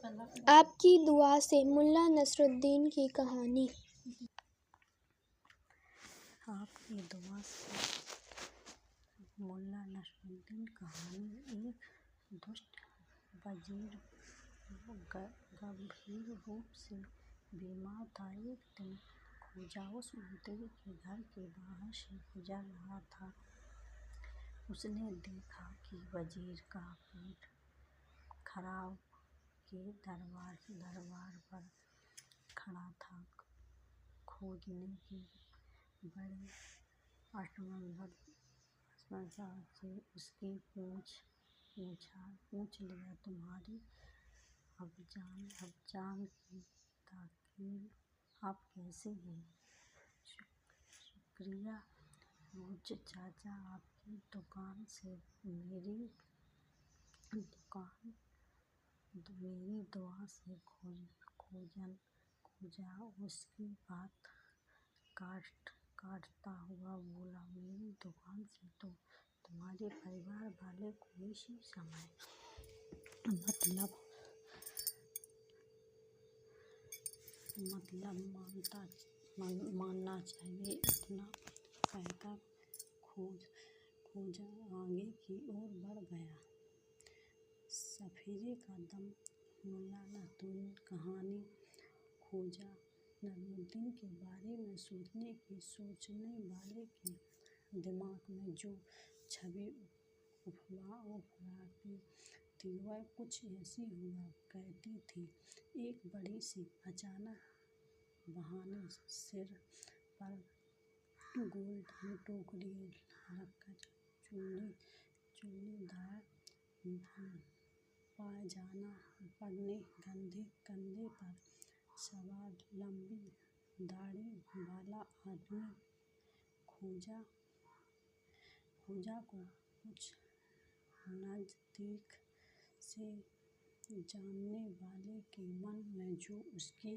आपकी दुआ से मुल्ला नसरुद्दीन की कहानी। आपकी दुआ से मुल्ला नसरुद्दीन कहानी। एक दुष्ट वजीर गंभीर रूप से बीमार था। एक दिन ख्वाजा उस मंत्री के घर के बाहर से गुजर रहा था। उसने देखा कि वजीर का पेट खराब के दरबार पर खड़ा था। खोजने की बड़े असमंजस से उसकी पूछ लिया, तुम्हारी अब्बजान की तबीयत अब कैसी है? शुक्रिया रोज चाचा, आपकी दुकान से मेरी दुआ से खोजा उसकी बात काटता हुआ बोला, मेरी दुकान से तो तुम्हारे परिवार वाले को इसी समय मतलब मानना चाहिए। इतना कहकर खोजा आगे की ओर बढ़ गया। सफीरे का दम। मुल्ला नसरुद्दीन कहानी। ख्वाजा नसरुद्दीन के बारे में सोचने वाले के दिमाग में जो छवि उभरती थी वह कुछ ऐसी हुआ करती थी। एक बड़ी सी अचानक बहाने सिर पर गोल्डन टोकरी रखकर चूड़ीदार पायजामा पहने कंधे पर सवार लंबी दाढ़ी वाला आदमी ख्वाजा को कुछ नज़दीक से जानने वाले के मन में जो उसकी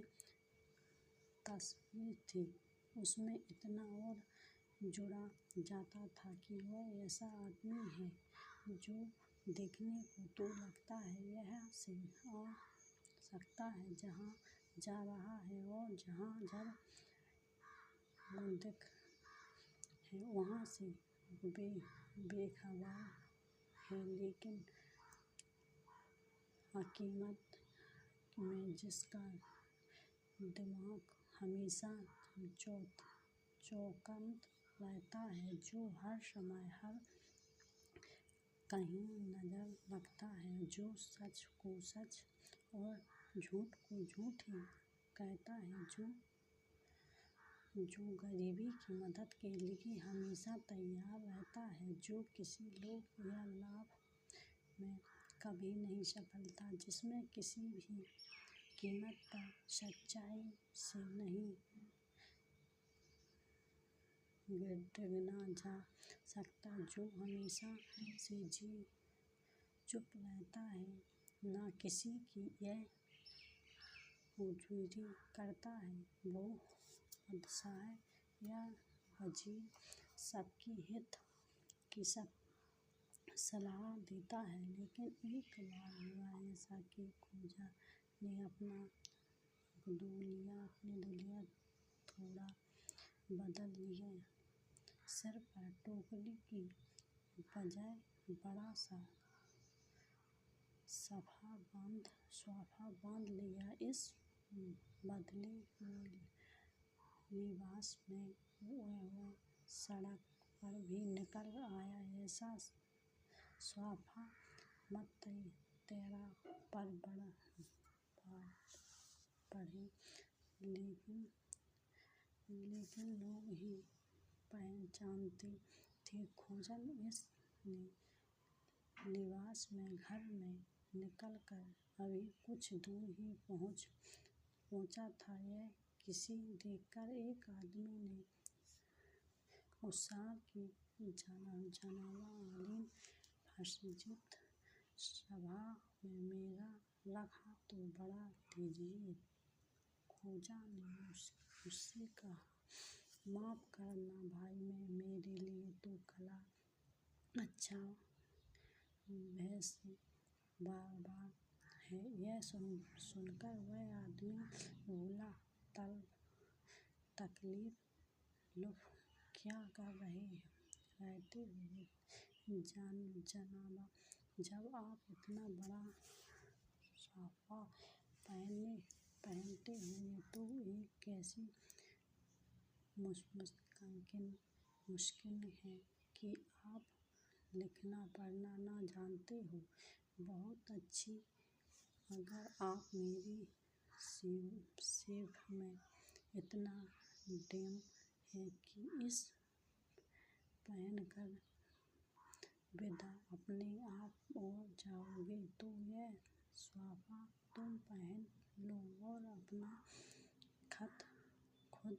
तस्वीर थी उसमें इतना और जुड़ा जाता था कि वह ऐसा आदमी है जो देखने को तो लगता है यहाँ से आ सकता है जहाँ जा रहा है और जहाँ जब मुद्रिक है वहाँ से बेखबर है, लेकिन हकीकत में जिसका दिमाग हमेशा चौकन्ना रहता है, जो हर समय हर कहीं नजर रखता है, जो सच को सच और झूठ को झूठ ही कहता है, जो गरीबों की मदद के लिए हमेशा तैयार रहता है, जो किसी लोभ या लाभ में कभी नहीं संभलता, जिसमें किसी भी कीमत पर सच्चाई से नहीं डिगना जा सकता, जो हमेशा से चुप रहता है, न किसी की यह हुजूरी करता है, वो बादशाह या वजीर सबके हित की सलाह देता है। लेकिन एक बार हुआ ऐसा कि ख्वाजा ने अपना दूल्हा थोड़ा बदल लिया। सिर पर टोकरी की बजाय बड़ा सा साफा बांध लिया। इस बदले हुए लिबास में वह सड़क पर भी निकल आया। ऐसा साफा मत तेरा पर पड़े, लेकिन लोग ही पहचानते थे। ख्वाजा इस लिबास में घर में निकलकर अभी कुछ दूर ही पहुंचा था, यह किसी देखकर एक आदमी ने उत्साह की जनाब फर्जंद सभा में मेरा लखा तो बढ़ा दीजिए। ख्वाजा ने उससे कहा, माफ करना भाई, मेरे लिए तो कला अच्छा वैसे बार है। यह सुनकर वह आदमी बोला, तकलीफ क्या कर रहे हैं? कहते हुए, जनाबा, जब आप इतना बड़ा साफा पहनते हुए तो ये कैसी मुश्किल है कि आप लिखना पढ़ना ना जानते हो। बहुत अच्छी। अगर आप मेरी सेफ में इतना दम है कि इस पहनकर विदा अपने आप और जाओगे तो यह साफा तुम पहन लो और अपना खत खुद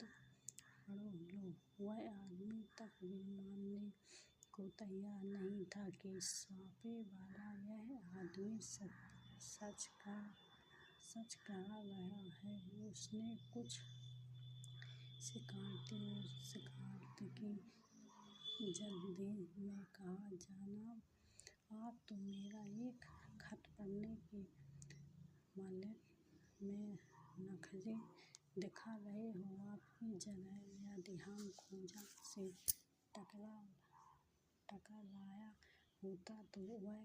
पढ़ लो। वह आदमी तक भी मानने को तैयार नहीं था कि साफे वाला यह आदमी सच कह रहा है। उसने कुछ शिकायत की जल्दी में कहा, जनाब, आप तो मेरा एक खत पढ़ने के मामले में नखरे दिखा रहे हो। आपकी जगह यदि हम खोजा से टकराया होता तो वह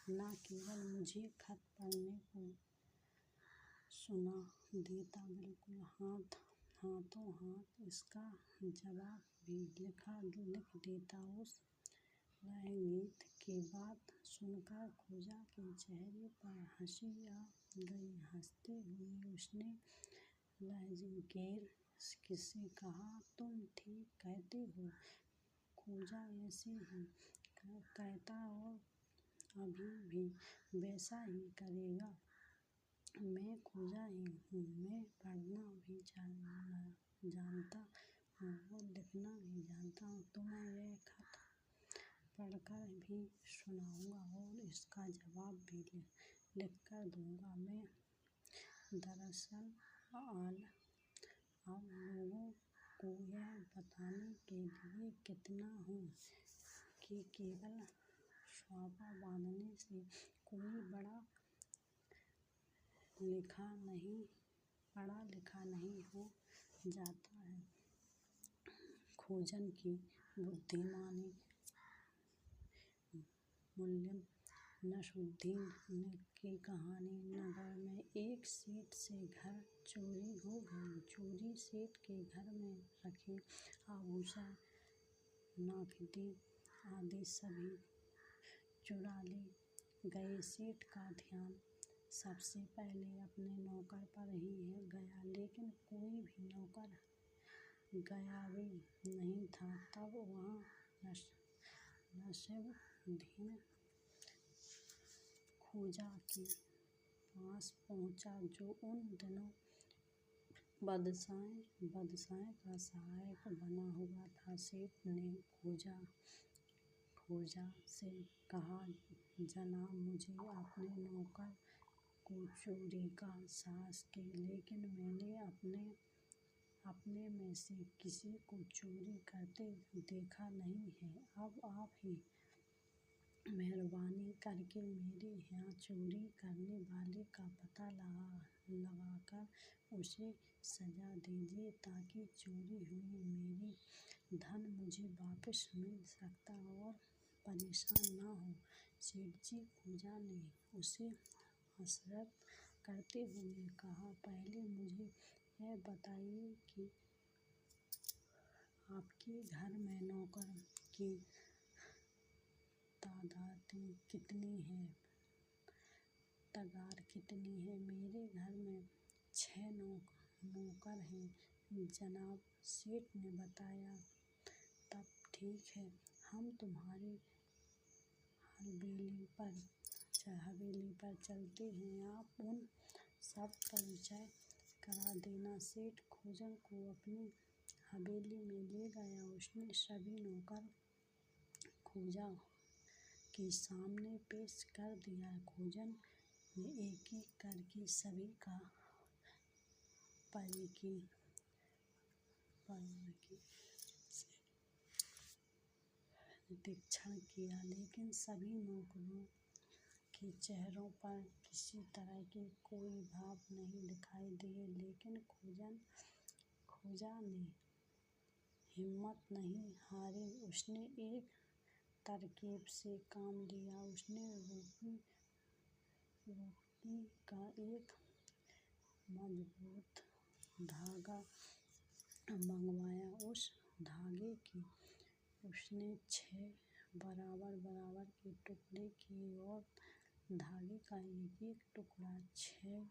न केवल मुझे खत पढ़ने को सुना देता बल्कि हाथों हाथ इसका जवाब भी लिख देता। उस रंगीत की बात सुनकर खोजा के चेहरे पर हंसी आ गई। हंसते हुए उसने लहजेदार से कहा, तुम ठीक कहते हो। खोजा ऐसे ही कहता और अभी भी वैसा ही करेगा। मैं खोजा ही हूँ। मैं पढ़ना भी जानता हूँ और लिखना भी जानता हूँ। तुम्हें यह खत पढ़कर भी सुनाऊँगा और इसका जवाब भी लिखकर दूँगा। मैं दरअसल आप लोगों को यह बताने के लिए कहता हूँ कि केवल साफा बांधने से कोई पढ़ा लिखा नहीं हो जाता है। खोजन की बुद्धिमानी मुल्ला नसरुद्दीन की कहानी। नगर में एक सेठ से घर चोरी हो गई। चोरी सेठ के घर में रखे आभूषण, नकदी आदि सभी चुरा ले गए। सेठ का ध्यान सबसे पहले अपने नौकर पर ही गया, लेकिन कोई भी नौकर गायब नहीं था। तब वह नसरुद्दीन खोजा के पास पहुँचा, जो उन दिनों बादशाह का सहायक बना हुआ था। सेठ ने खोजा से कहा, जनाब, मुझे अपने नौकर को चोरी का साहस है, लेकिन मैंने अपने में से किसी को चोरी करते देखा नहीं है। अब आप ही मेहरबानी करके मेरे यहाँ चोरी करने वाले का पता लगाकर उसे सजा दीजिए, ताकि चोरी हुई मेरी धन मुझे वापस मिल सके और परेशान न हो। सेठ जी, खोजा ने उसे आश्वस्त करते हुए कहा, पहले मुझे यह बताइए कि आपके घर में नौकरों की तादाद कितनी है? मेरे घर में 6 नौकर हैं, जनाब, सेठ ने बताया। तब ठीक है, हम तुम्हारी हवेली पर चलते हैं। आप उन सब परिचय करा देना। सेठ खोजन को अपनी हवेली में ले गया। उसने सभी नौकर खोजा के सामने पेश कर दिया। खोजन ने एक-एक करके सभी का बारीकी से निरीक्षण किया, लेकिन सभी नौकरों के चेहरों पर किसी तरह के कोई भाव नहीं दिखाई दिए, लेकिन खोजा ने हिम्मत नहीं हारी। उसने एक तरकीब से काम लिया। उसने रोटी का एक मजबूत धागा मंगवाया। उस धागे की उसने 6 बराबर के टुकड़े किए और धागे का एक टुकड़ा 6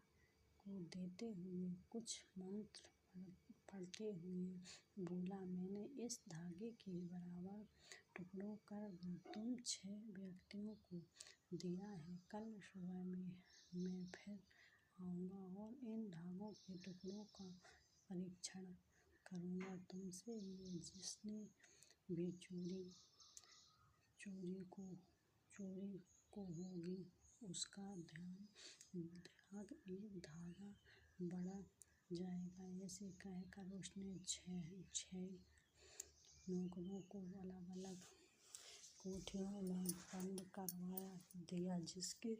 को देते हुए कुछ मंत्र पढ़ते हुए बोला, मैंने इस धागे के बराबर टुकड़ों कर तुम 6 व्यक्तियों को दिया है। कल सुबह मैं फिर आऊँगा और इन धागों के टुकड़ों का परीक्षण करूँगा। तुमसे भी जिसने भी चोरी को होगी, उसका एक धागा बढ़ जाएगा। ऐसे कहकर उसने 6 नौकरों को अलग-अलग कोठरियों में बंद करवा दिया, जिससे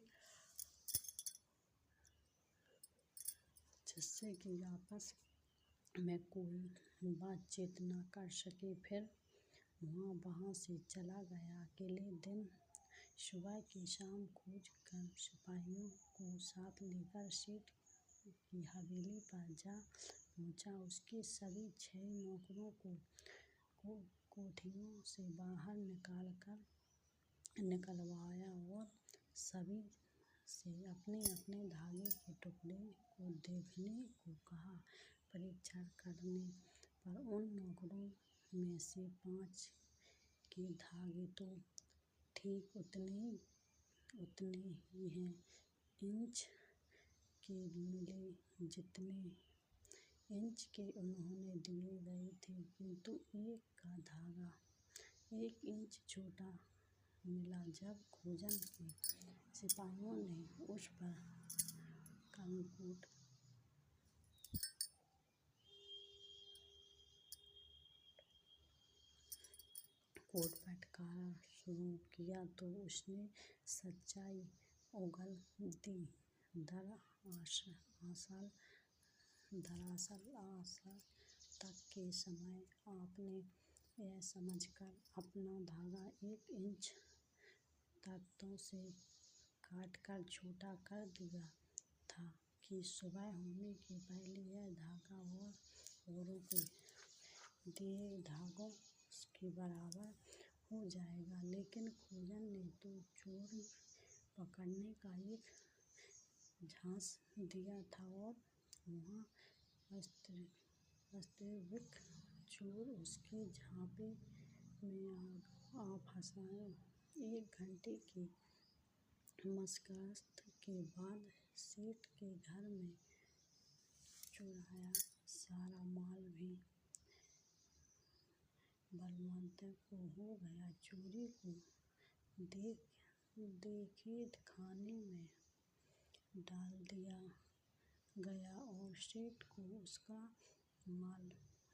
कि आपस में कोई बातचीत न कर सके। फिर वहाँ से चला गया। अगले दिन सुबह की शाम खोज कर सिपाहियों को साथ लेकर सेठ की हवेली पर जा पहुँचा। उसके सभी 6 नौकरों को कोठरियों से बाहर निकलवाया और सभी से अपने धागे के टुकड़े को देखने को कहा। परीक्षण करने पर उन नौकरों में से 5 के धागे तो ठीक उतने ही हैं, इंच के मिले जितने इंच के उन्हें दिए गए थे, किंतु एक का धागा 1 इंच छोटा मिला। जब खोजन के सिपाहियों ने उस पर कोट फटकारा शुरू किया तो उसने सच्चाई उगल दी। दरअसल तक के समय आपने यह समझकर अपना धागा 1 इंच ताकतों से काटकर छोटा कर दिया था कि सुबह होने के पहले यह धागा औरों को दिए धागों के बराबर हो जाएगा। लेकिन खोजन ने तो चोर पकड़ने का एक झांस दिया था और वहाँ वास्तविक चोर उसके झांसे में आ फंसा। 1 घंटे की मशक्कत के बाद सेठ के घर में चुराया सारा माल भी बरामद हो गया। चोरी को देखे खाने में डाल दिया गया और सेठ को उसका माल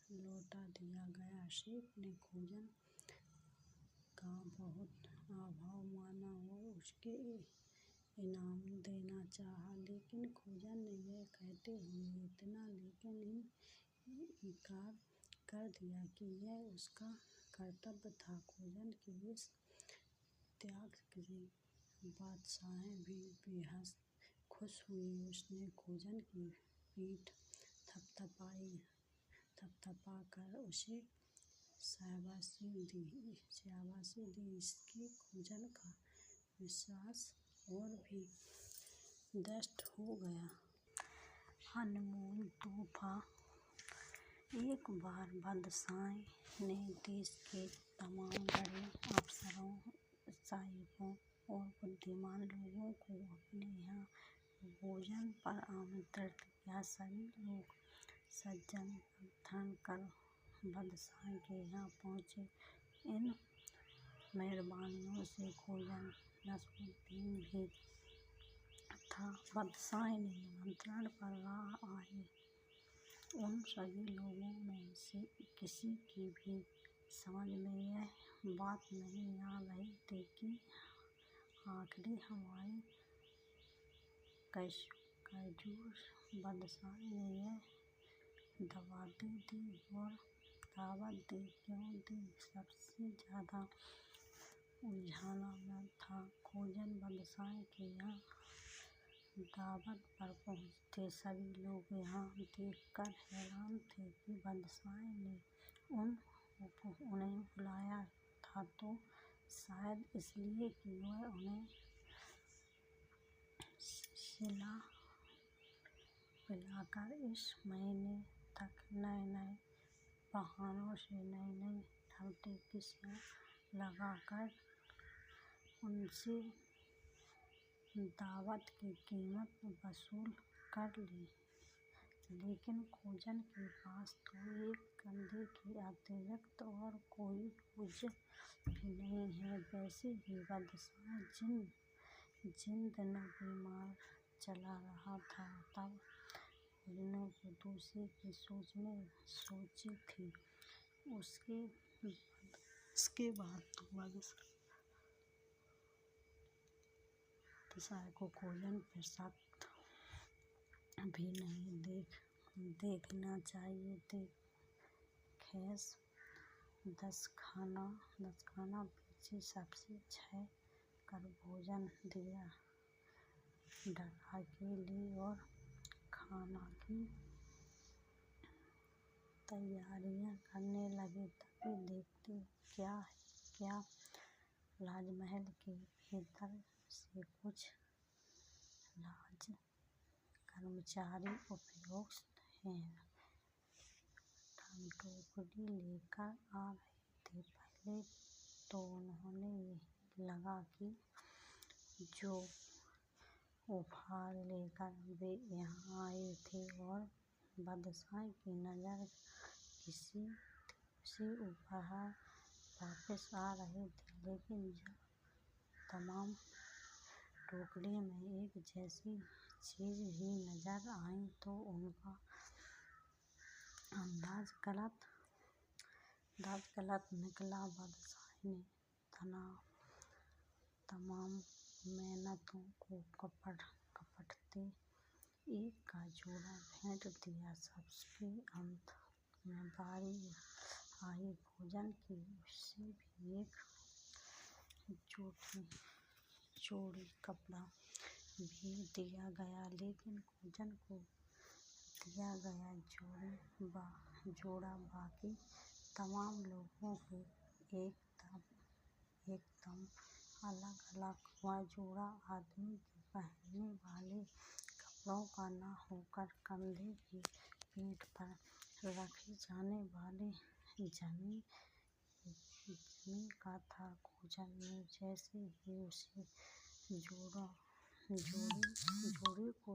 लौटा दिया गया। सेठ ने खोजन का बहुत आभार माना और उसके इनाम देना चाहा, लेकिन खोजन ने यह कहते हुए इतना इनकार कर दिया कि यह उसका कर्तव्य था। खोजन के इस त्याग से बादशाह भी बेहद खुश हुई। उसने खोजन की पीठ थपथपा कर उसे शाबाशी दी। इससे खोजन का विश्वास और भी दृढ़ हो गया। अनमोल तोहफा। एक बार बादशाह ने देश के तमाम बड़े अफसरों, साहिबों और बुद्धिमान लोगों को अपने यहाँ भोजन पर आमंत्रित किया। सभी लोग सज्जन अवतरण कर बादशाह के यहाँ पहुँचे। इन मेहमानों में खोजन नसरुद्दीन भी था। बादशाह के निमंत्रण पर आए उन सभी लोगों में से किसी की भी समझ में यह बात नहीं आ रही थी कि आखिर हमारी कैजूर बादशाह ने यह दावत दी और दावत दी क्यों दी, सबसे ज़्यादा उलझना में था खोजन। बादशाह के यहाँ दावत पर पहुँचते सभी लोग यहाँ देखकर हैरान थे कि बादशाह ने उन्हें बुलाया था तो शायद इसलिए कि वह उन्हें सिला पिलाकर इस महीने तक नए-नए बहानों से नई-नई टर्टिकियाँ लगाकर उनसे दावत की कीमत वसूल कर ली। लेकिन खोजन के पास तो एक कंधे के अतिरिक्त और कोई बोझ भी नहीं है। वैसे ही बादशाह जिन दिनों बीमार चला रहा था तब खोजनों को दूसरे की सोची थी। उसके बाद तो बादशाह को खोजन पर शक भी नहीं देखना चाहिए थे। खैस 10 खाना पीछे सबसे 6 कर भोजन दिया, डरा ली और खाना की तैयारियां करने लगे। तभी देखते क्या राजमहल के भीतर से कुछ कर्मचारी उपरोक्त टोकरी लेकर आ रहे थे। पहले तो उन्हें यही लगा कि जो उपहार लेकर वे यहाँ आए थे और बादशाह की नज़र किसी दूसरे उपहार वापस आ रहे थे। लेकिन जब तमाम टोकरी में एक जैसी चीज़ ही नज़र आई तो उनका अंदाज गलत निकला। बादशाह ने तमाम मेहमानों को कपटते एक का जोड़ा भेंट दिया। सबके अंत में बारी आई खोजन की। उसे भी एक जोड़ी कपड़ा भी दिया गया, लेकिन खोजन को दिया गया जोड़ा बाकी तमाम लोगों से एकदम अलग-अलग। वह जोड़ा आदमी के पहनने वाले कपड़ों का न होकर कंधे की पीठ पर रखी जाने वाली जमी का था। खोजन ने जैसे ही उस जोड़े को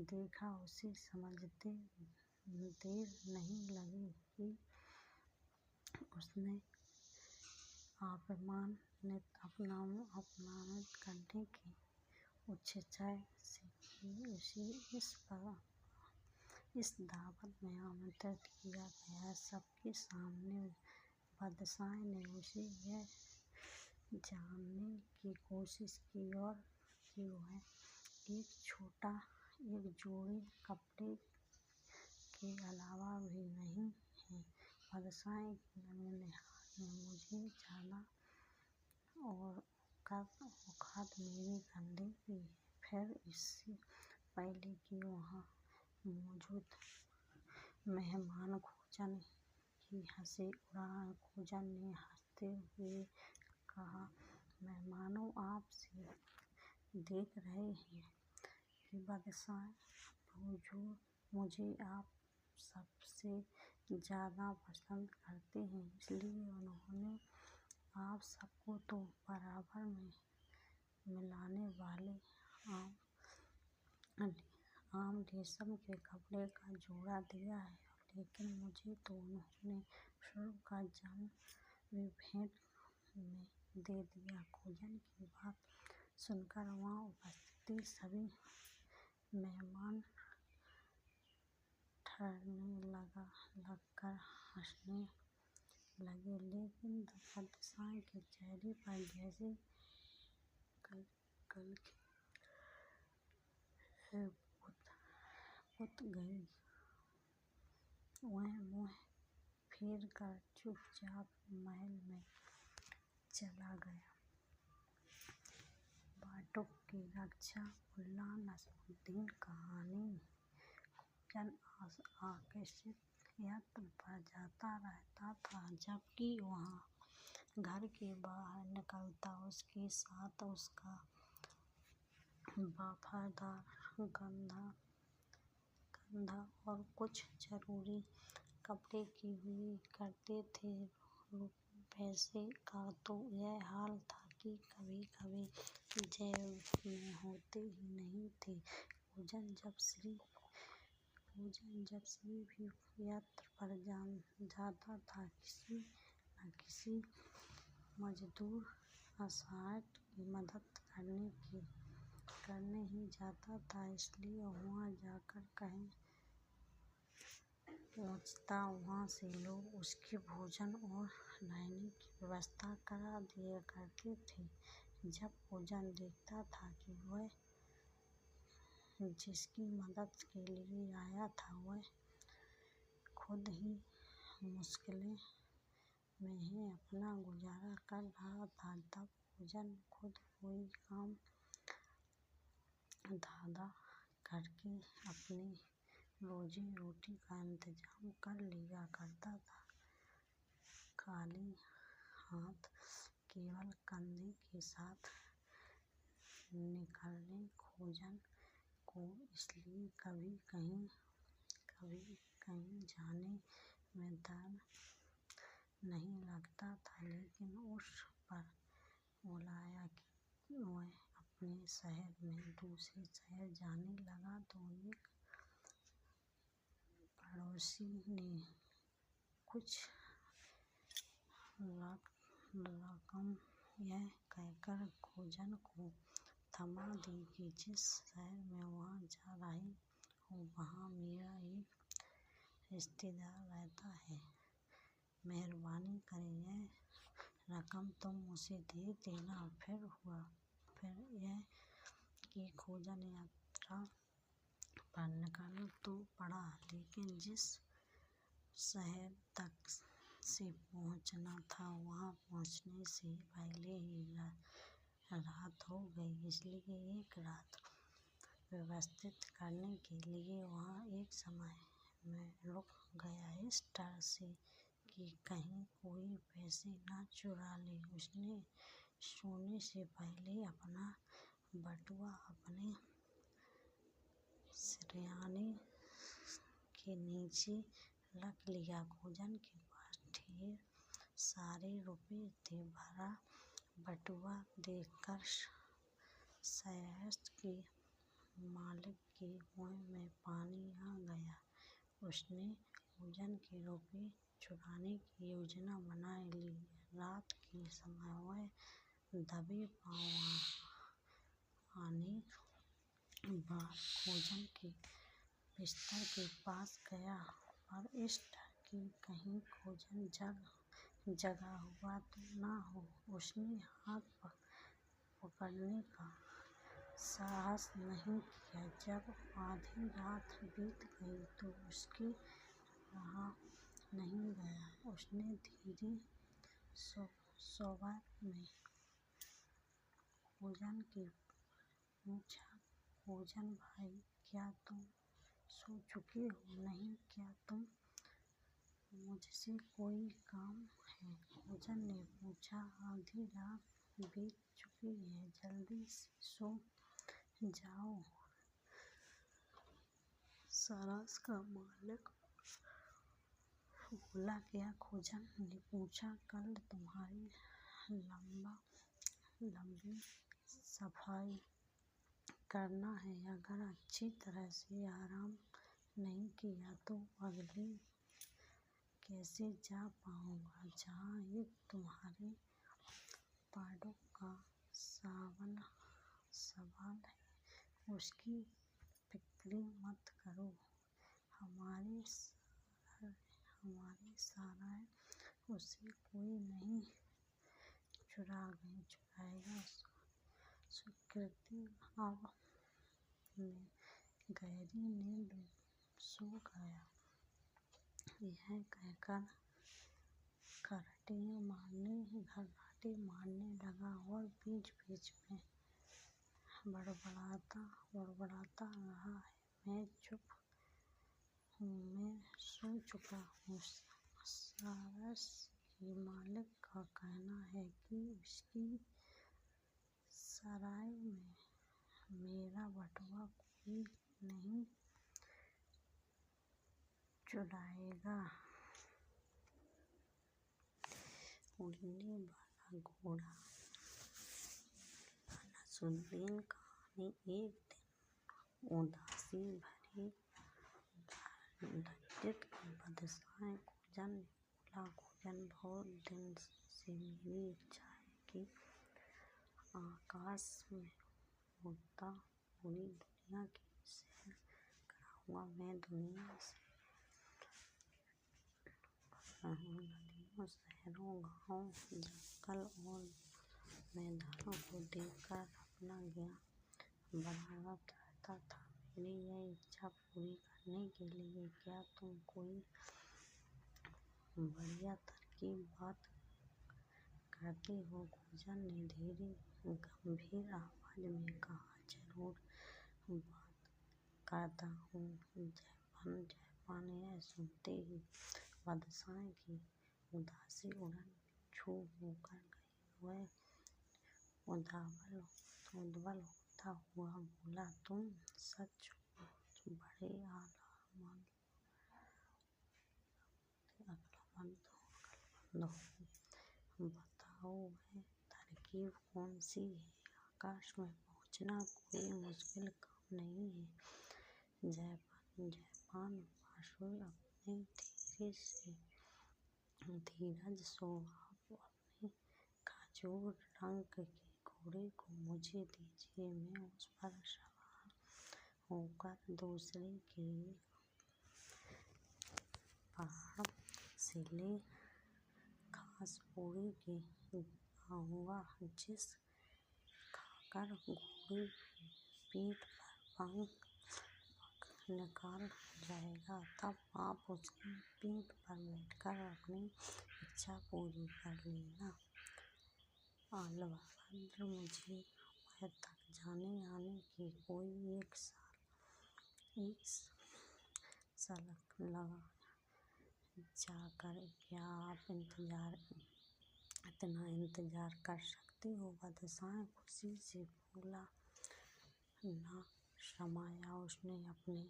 देखा उसे समझते देर नहीं लगी कि उसने अपमानित करने की उच्छेचा से ही उसे इस दावत में आमंत्रित किया गया। सबके सामने बादशाह ने उसे यह जानने की कोशिश की कि वह एक जोड़े कपड़े के अलावा भी नहीं है। बादशाह के नन्हे हाथ में मुझे ज़्यादा औकात मेरे कंधे की है। फिर इससे पहले कि वहाँ मौजूद मेहमान खोजन की हंसी उड़ाएं, खोजन ने हंसते हुए कहा, मेहमानों, आप देख रहे हैं कि बादशाह हुजूर मुझे आप सबसे ज़्यादा पसंद करते हैं, इसलिए उन्होंने आप सबको तो बराबर में मिलने वाले आम रेशम के कपड़े का जोड़ा दिया है, लेकिन मुझे तो उन्होंने स्वर्ण का जाम भी भेंट में दे दिया। खोजन की बात सुनकर वहाँ उपस्थित सभी मेहमान ठरने लगकर हंसने लगे। लेकिन बादशाह के चेहरे पर जैसे कल की है पुत गई। वह मुँह फेर कर चुपचाप महल में चला गया। बाटुक की रक्षा मुल्ला नसरुद्दीन कहानी जन आकर्षित यात्रा पर जाता रहता था। जबकि वह घर के बाहर निकलता, उसके साथ उसका वफादार कंधा और कुछ जरूरी कपड़े की हुआ करते थे। पैसे का तो यह हाल था कि कभी-कभी जेब में होते ही नहीं थे। खोजन जब से भी यात्रा पर जाता था, किसी न किसी मजदूर असहाय की मदद करने ही जाता था। इसलिए वहाँ जाकर कहीं पहुँचता, वहाँ से लोग उसके भोजन और रहने की व्यवस्था करा दिया करते थे। जब खोजन देखता था कि वह जिसकी मदद के लिए आया था वह खुद ही मुश्किलों में ही अपना गुजारा कर रहा था, तब खोजन खुद कोई काम धंधा करके अपनी रोजी रोटी का इंतजाम कर लिया करता था। खाली हाथ केवल कंधे के साथ निकलने खोजन को इसलिए कभी कहीं जाने में डर नहीं लगता था, लेकिन उस पर बुलाया कि वह अपने शहर में दूसरे शहर जाने लगा तो एक पड़ोसी ने कुछ रकम यह कहकर खोजन को थमा दी कि जिस शहर में वह जा रही हो वहाँ मेरा एक रिश्तेदार रहता है। मेहरबानी कर यह रकम तुम उसे दे देना। फिर यह कि खोजन यात्रा पर निकल तो पड़ा, लेकिन जिस शहर तक से पहुँचना था वहाँ पहुँचने से पहले ही रात हो गई। इसलिए एक रात व्यवस्थित करने के लिए वहाँ एक समय में रुक गया, इस डर से कि कहीं कोई पैसे न चुरा ले। उसने सोने से पहले अपना बटुआ अपने सिरहाने के नीचे रख लिया। खोजन के पास ढेर सारे रुपए थे। भरा बटुआ देखकर शहर के मालिक के मुँह में पानी आ गया। उसने खोजन के रुपए चुराने की योजना बना ली। रात के समय वह दबे पाँव आने बाद खोजन के बिस्तर के पास गया, पर इस डर कि कहीं खोजन जगा हुआ तो न हो, उसने हाथ पकड़ने का साहस नहीं किया। जब आधी रात बीत गई तो उससे रहा नहीं गया। उसने धीरे स्वर में खोजन से पूछा, खोजन भाई, क्या तुम सो चुके हो? नहीं, क्या तुम मुझसे कोई काम है? खोजन ने पूछा। आधी रात बीत चुकी है, जल्दी से सो जाओ। शराब का मालिक बोला। क्या? खोजन ने पूछा। कल तुम्हारी लंबी सफाई करना है। अगर अच्छी तरह से आराम नहीं किया तो अगले कैसे जा पाऊँगा? जहाँ एक तुम्हारे बाटुक का सवाल है, उसकी फिक्र मत करो। हमारे सारा उसे कोई नहीं चुराएगा। सुकृति अब गहरी नींद सो गया। यह कहकर घर्राटे मारने लगा और बीच-बीच में बड़बड़ाता रहा है, मैं सो चुका हूँ। सारस के मालिक का कहना है कि उसकी सराय में मेरा बटुआ कोई नहीं चुराएगा। उड़ने वाला घोड़ा। नसरुद्दीन कहानी। एक दिन उदासी भरे लज्जित बादशाह खोजन ने बोला, खोजन, बहुत दिन से मेरी इच्छा है कि आकाश में उड़ता पूरी दुनिया की सैर कराऊंगा। मैं दुनिया से नदियों, शहरों, गाँव, जंगल और मैदानों को देखकर अपना ज्ञान बढ़ाना चाहता था। मेरी यह इच्छा पूरी करने के लिए क्या तुम कोई बढ़िया तरकीब बात करते हो? खोजन ने धीरे गंभीर आवाज में कहा, जरूर बात करता हूँ। जयपान यह सुनते ही बादशाह की उदासी उड़न छू होकर गई। वह उद्वल होता हुआ बोला, तुम सचमुच बड़े अक्लमंद हो। बताओ वह तरकीब कौन सी है? आकाश में पहुँचना कोई मुश्किल काम नहीं है। जयपान वासुदेव अपने धीरज स्वभाव, अपने खजूर रंग के घोड़े को मुझे दीजिए। मैं उस पर सवार होकर दूसरे के पहाड़ से ले खासपुरी के आऊँगा, जिस खाकर घोड़े की पीठ पर पंख निकल जाएगा। तब आप उसकी पीठ पर बैठकर अपनी इच्छा पूरी कर लेना। अलबत्ता मुझे वहाँ तक जाने आने के कोई एक साल लग जाएगा। क्या आप इतना इंतजार कर सकते हो? बादशाह खुशी से फूला न समाया। उसने अपने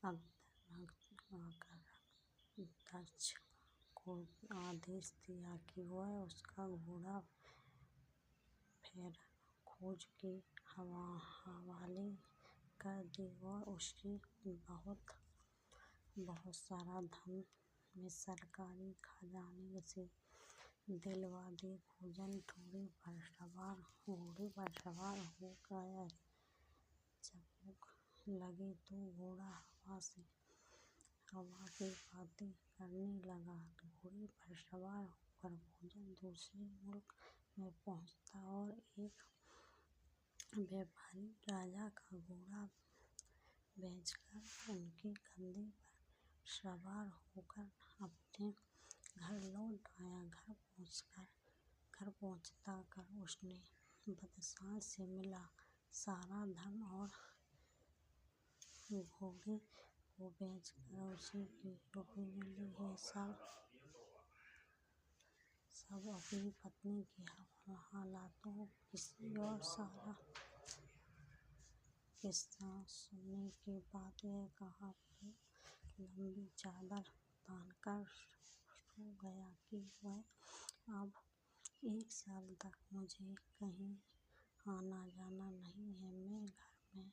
अंगरक्षक को आदेश दिया कि वह उसका घोड़ा फेरन खोज के हवाले कर दे और उससे बहुत सारा धन में सरकारी खजाने से दिलवा दे। खोजन घोड़े पर सवार हो गया। जब लगे तो घोड़ा हवा की बातें करने लगा। घोड़े पर सवार होकर खोजन दूसरे मुल्क में पहुँचा और एक व्यापारी राजा का घोड़ा बेचकर उनके कंधे पर सवार होकर अपने घर लौट आया। घर पहुँचकर उसने बादशाह से मिला सारा धन और घोड़े को बेचकर उसे की रुपये मिले हैं सब अपनी पत्नी के हालातों किसी और सारा किस्सा सुनने के बाद यह कहा, फिर लंबी चादर तानकर सो गया कि वह अब 1 साल तक मुझे कहीं आना जाना नहीं है। मैं घर में हूँ।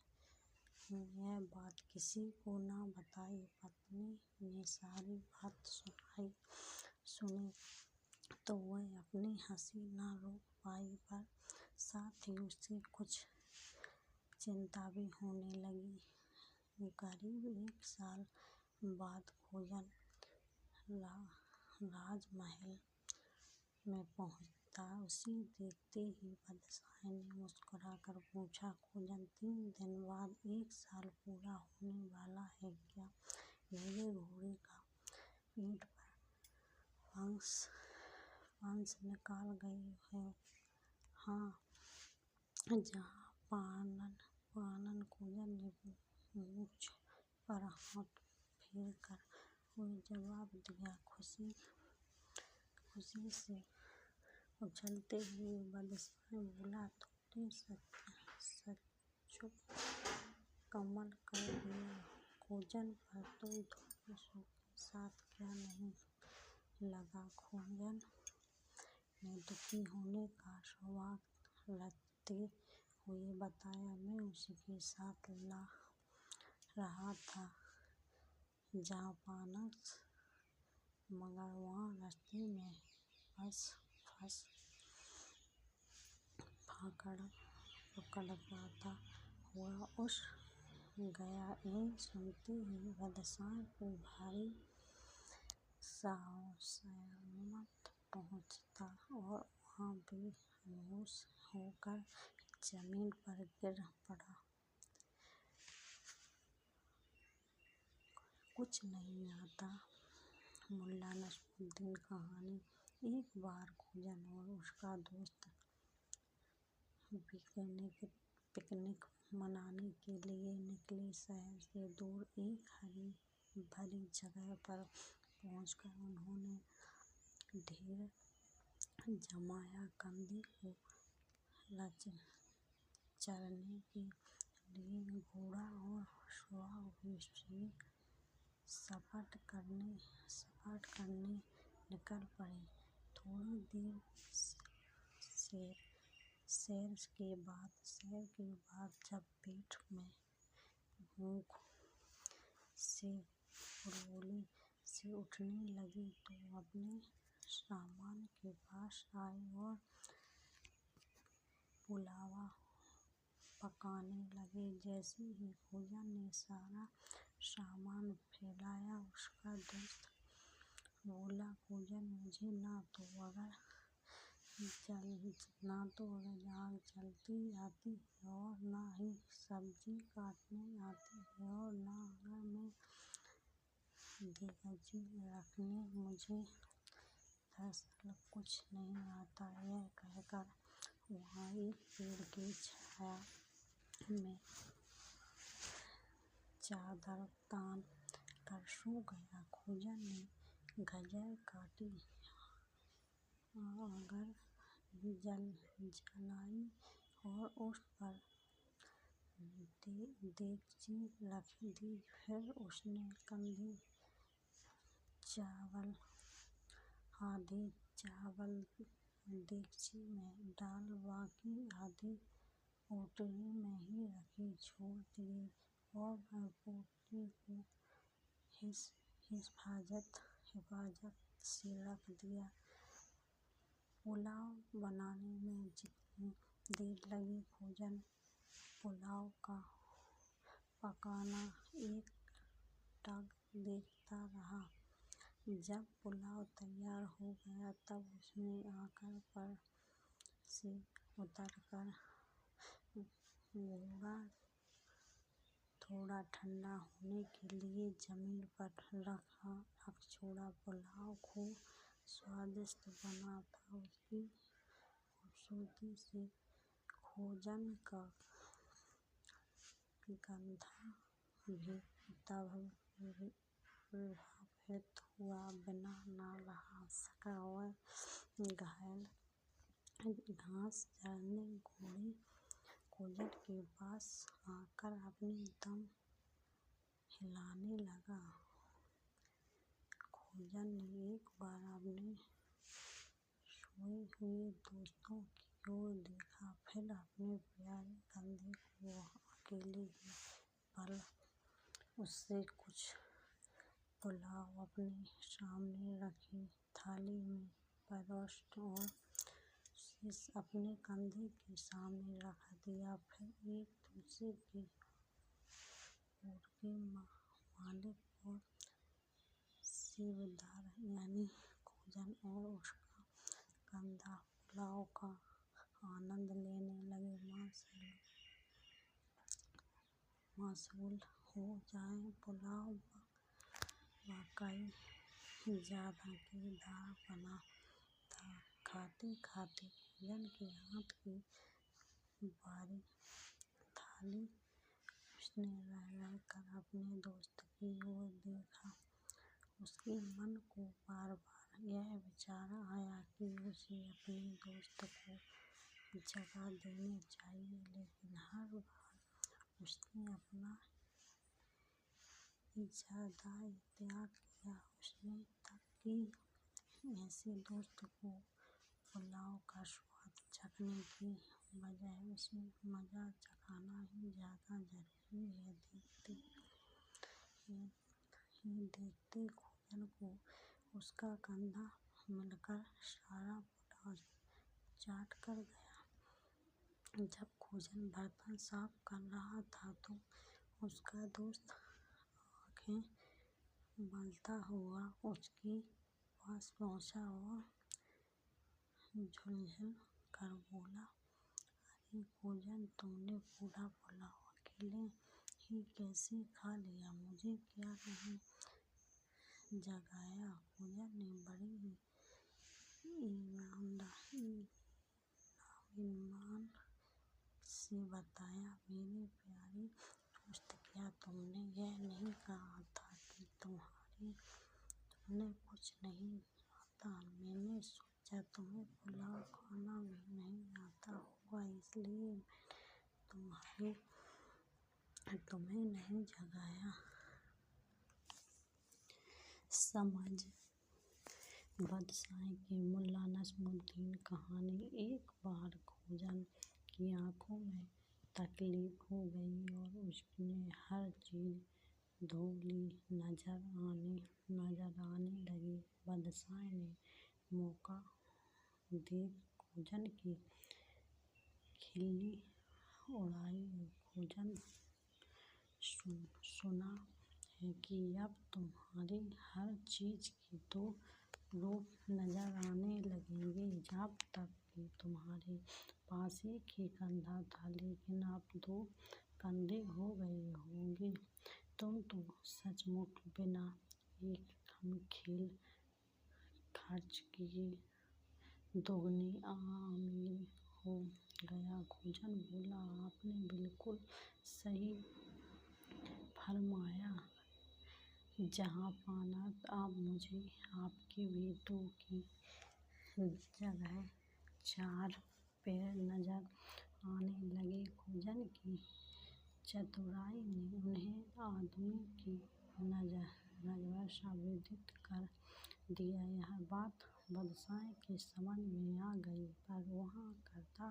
यह बात किसी को न बताई। पत्नी ने सारी बात सुनी तो वह अपनी हंसी न रोक पाई, पर साथ ही उसे कुछ चिंता भी होने लगी। करीब 1 साल बाद खोजन राजमहल में था। उसे देखते ही बादशाह ने मुस्कुराकर पूछा, खोजन 3 दिन बाद 1 साल पूरा होने वाला है क्या? मेरे घोड़े का पीठ पर फंस निकाल गई है। हाँ, जहाँ पानन खोजन ने मूंछ पर हाथ फेर कर हुए जवाब दिया। खुशी से उछलते हुए बादशाह बोला, तुमने सचमुच कमाल कर दिया खोजन, पर तुम थोड़े शौक के साथ क्या नहीं लगा? खोजन ने दुखी होने का स्वभाव रखते हुए बताया, मैं उसी के साथ रहा था जहाँ पानस, मगर वहाँ रास्ते में फंस पकड़ता हुआ उस गया। यह सुनते ही बादशाह को भारी सहमत पहुँचता और वहाँ बेहोश होकर जमीन पर गिर पड़ा। कुछ नहीं आता मुल्ला नसरुद्दीन कहानी। एक बार खोजन और उसका दोस्त पिकनिक मनाने के लिए निकले। शहर से दूर एक हरी भरी जगह पर पहुंचकर उन्होंने ढेर जमाया। कंधे को चरने के लिए घोड़ा और सवार हुए सपाट करने निकल पड़े। थोड़ी देर सैर के बाद जब पेट में भूख से हुड़हुड़ी सी उठने लगी तो अपने सामान के पास आए और पुलाव पकाने लगे। जैसे ही खोजन ने सारा सामान फैलाया, उसका दोस्त बोला, खोजन, मुझे ना तो अगर आग जलाती आती है और ना ही सब्जी काटनी आती है और ना अगर मैं देगची रखने मुझे दरअसल कुछ नहीं आता। यह कहकर वहाँ एक पेड़ की छाया में चादर तान कर सो गया। खोजन ने गजर काटी, आग जलाई और उस पर देगची रख दी। फिर उसने आधे चावल देगची में डाल बाकी आधे पोटली में ही रख छोड़ दिए और पोटली को हिफाजत से रख दिया। पुलाव बनाने में जितनी देर लगी, खोजन पुलाव का पकाना एकटक देखता रहा। जब पुलाव तैयार हो गया तब उसने आकर पर से उतरकर घोड़ा थोड़ा ठंडा होने के लिए जमीन पर रख छोड़ा। पुलाव खूब स्वादिष्ट बना था। उसकी खूबसूरती से खोजन का गधा भी प्रभावित हुआ। बिना न रह सका, वह घास चरने घोड़े खोजन के पास आकर अपनी दम हिलाने लगा। खोजन ने एक बार अपने सोए हुए दोस्तों की ओर देखा, फिर अपने प्यारे गधे को अकेले ही पल उससे कुछ पुलाव अपने सामने रखी थाली में परोसा और उसे अपने कंधे के सामने रख दिया। फिर एक दूसरे के मुर्गे मालिक और सेवादार यानी खोजन और उसका गधा पुलाव का आनंद लेने लगे। मशगूल हो जाए। पुलाव वाकई जायकेदार बना था। खाते खाते भोजन के हाथ की बारी थाली उसने रह कर अपने दोस्त की ओर देखा। उसके मन को बार बार यह विचार आया कि उसे अपने दोस्त को जगह देनी चाहिए, लेकिन हर बार उसने अपना इरादा त्याग किया। उसने तय की ऐसे दोस्त को पुलाव का स्वाद चखने की बजाय उसे मजा चखाना ही ज्यादा जरूरी है। देखते खोजन को उसका कंधा मिलकर सारा पुलाव चाट कर गया। जब खोजन बर्तन साफ कर रहा था तो उसका दोस्त आंखें मलता हुआ उसके पास पहुंचा और झुलझुल कर बोला, अरे खोजन, तुमने पूरा पुलाव अकेले ही कैसे खा लिया? मुझे क्या नहीं जगाया? खोजन ने बड़े ही इत्मीनान से बताया, मेरे प्यारे दोस्त, क्या तुमने यह नहीं कहा था कि तुम्हें कुछ नहीं आता? मैंने सोचा तुम्हें पुलाव खाना भी नहीं आता होगा, इसलिए मैंने तुम्हें नहीं जगाया। समझ बादशाह की मुल्ला नसरुद्दीन कहानी। एक बार खोजन की आंखों में तकलीफ हो गई और उसने हर चीज धुंधली नजर आने लगी। बादशाह ने मौका देख खोजन की खिल्ली उड़ाई। खोजन, सुना है कि अब तुम्हारी हर चीज के दो रूप नजर आने लगेंगे। जब तक कि तुम्हारे पास एक ही कंधा था, लेकिन अब दो कंधे हो गए होंगे। तुम तो सचमुच बिना एक खेल खर्च किए दोगुनी अमीर हो गया। खोजन बोला, आपने बिल्कुल सही फरमाया जहाँपनाह। अब मुझे आपके बेटों की जगह चार पैर नजर आने लगे। खोजन की चतुराई ने उन्हें आदमी की नज़र साबित कर दिया। यह बात बादशाह के समझ में आ गई, पर वह करता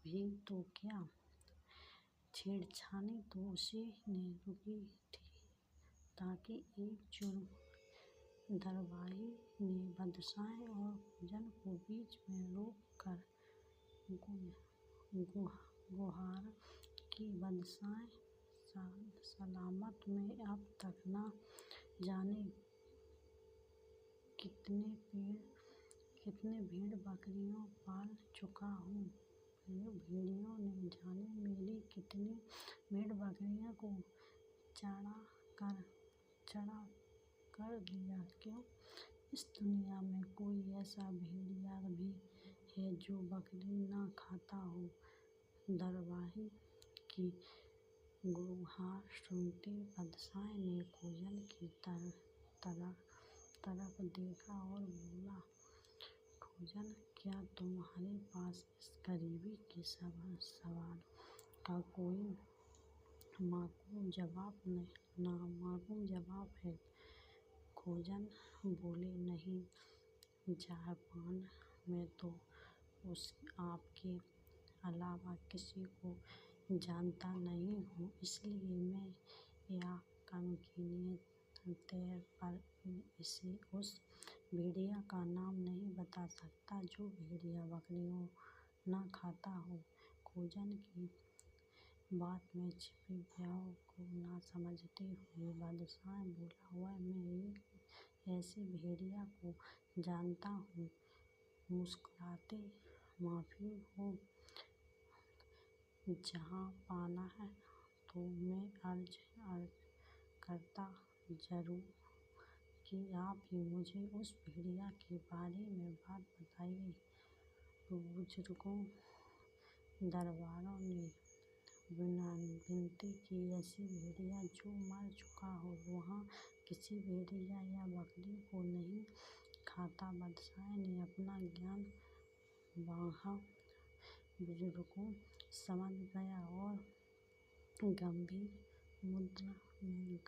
भी तो क्या? छेड़छानी तो उसी ने रोकी थी, ताकि एक जुर्म दरबारी ने बादशाह और खोजन को बीच में रोक कर गुहार की, बादशाह सलामत में अब तक न जाने कितने भेड़ बकरियां पाल चुका हूँ। भेड़ियों ने जाने मेरी कितनी भेड़ बकरियों को चढ़ा कर लिया। क्यों इस दुनिया में कोई ऐसा भेड़िया भी है जो बकरी न खाता हो? दरबारी की गुहार सुनते बादशाह ने खोजन की तरफ देखा और बोला, खोजन, क्या तुम्हारे पास इस गरीबी के सवाल का कोई माकूल जवाब है? खोजन बोले, नहीं, जापान में तो आपके अलावा किसी को जानता नहीं हूँ, इसलिए मैं यकीनन तौर पर इसे उस भेड़िया का नाम नहीं बता सकता जो भेड़िया बकरियों न खाता हो। खोजन की बात में छिपे भाव को न समझते हुए बादशाह बोला, वह मैं एक ऐसे भेड़िया को जानता हूँ। मुस्कुराते माफ़ी हो जहाँ पाना है, तो मैं अर्ज करता ज़रूर कि आप ही मुझे उस भेड़िया के बारे में बात बताइए। तो बुजुर्गों दरबारों ने विनती की, ऐसी भेड़िया जो मर चुका हो वहाँ किसी भेड़िया या बकरी को नहीं खाता। बादशाह ने अपना ज्ञान बाँधा। बुजुर्गों समझ गया और गंभीर मुद्रा में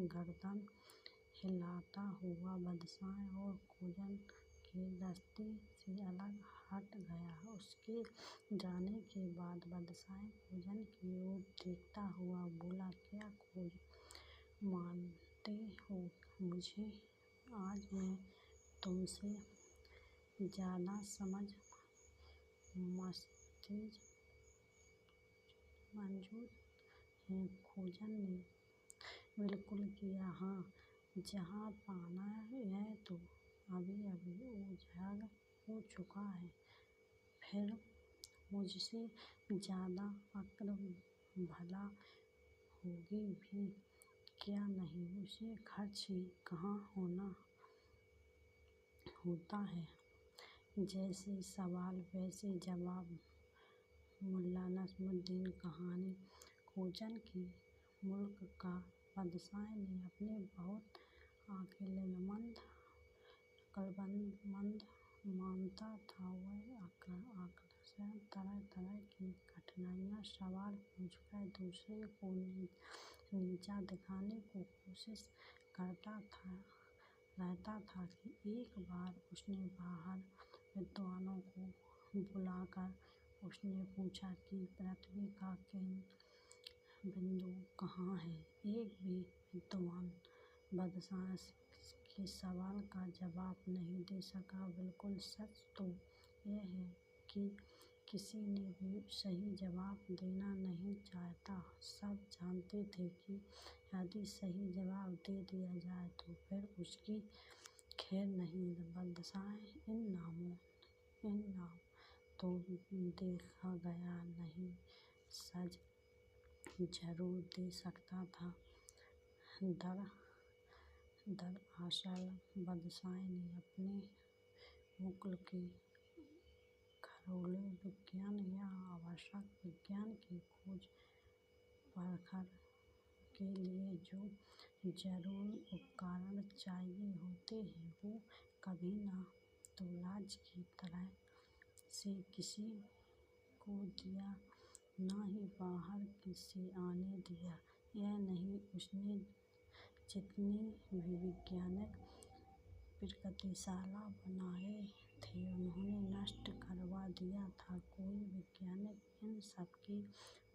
गर्दन हिलाता हुआ बादशाह और खोजन के रास्ते से अलग हट गया। उसके जाने के बाद बादशाह खोजन की ओर देखता हुआ बोला, क्या खोज मानते हो मुझे? आज मैं तुमसे ज़्यादा समझ मस्तिष्क मौजूद है। खोजन ने बिल्कुल किया, हाँ, जहाँ पाना है तो अभी उजागर हो चुका है। फिर मुझसे ज़्यादा अक्ल भला होगी भी क्या नहीं? उसे खर्च ही कहाँ होता है। जैसे सवाल वैसे जवाब। मुल्ला नसरुद्दीन कहानी। खोजन की मुल्क का बादशाह ने अपने बहुत अक्लमंद मानता था। वह अक्सर तरह तरह की कठिनाइयाँ सवाल पूछकर दूसरे को नीचा दिखाने की कोशिश करता रहता था। कि एक बार उसने बाहर विद्वानों को बुलाकर उसने पूछा कि पृथ्वी का केंद्र बिंदु कहाँ है। एक भी विद्वान बादशाह के सवाल का जवाब नहीं दे सका। बिल्कुल सच तो यह है कि किसी ने भी सही जवाब देना नहीं चाहता। सब जानते थे कि यदि सही जवाब दे दिया जाए तो फिर उसकी खैर नहीं। बादशाह इन नाम तो देखा गया नहीं, सज जरूर दे सकता था। दरअसल बादशाह ने अपने मुल्क के घरेलू विज्ञान या आवश्यक विज्ञान की खोज परख के लिए जो जरूरी उपकरण चाहिए होते हैं वो कभी न तो राज की तरफ से किसी को दिया, न ही बाहर से आने दिया। यह नहीं, उसने जितनी भी वैज्ञानिक प्रयोगशाला बनाए थे उन्हें नष्ट करवा दिया था। कोई वैज्ञानिक इन सब के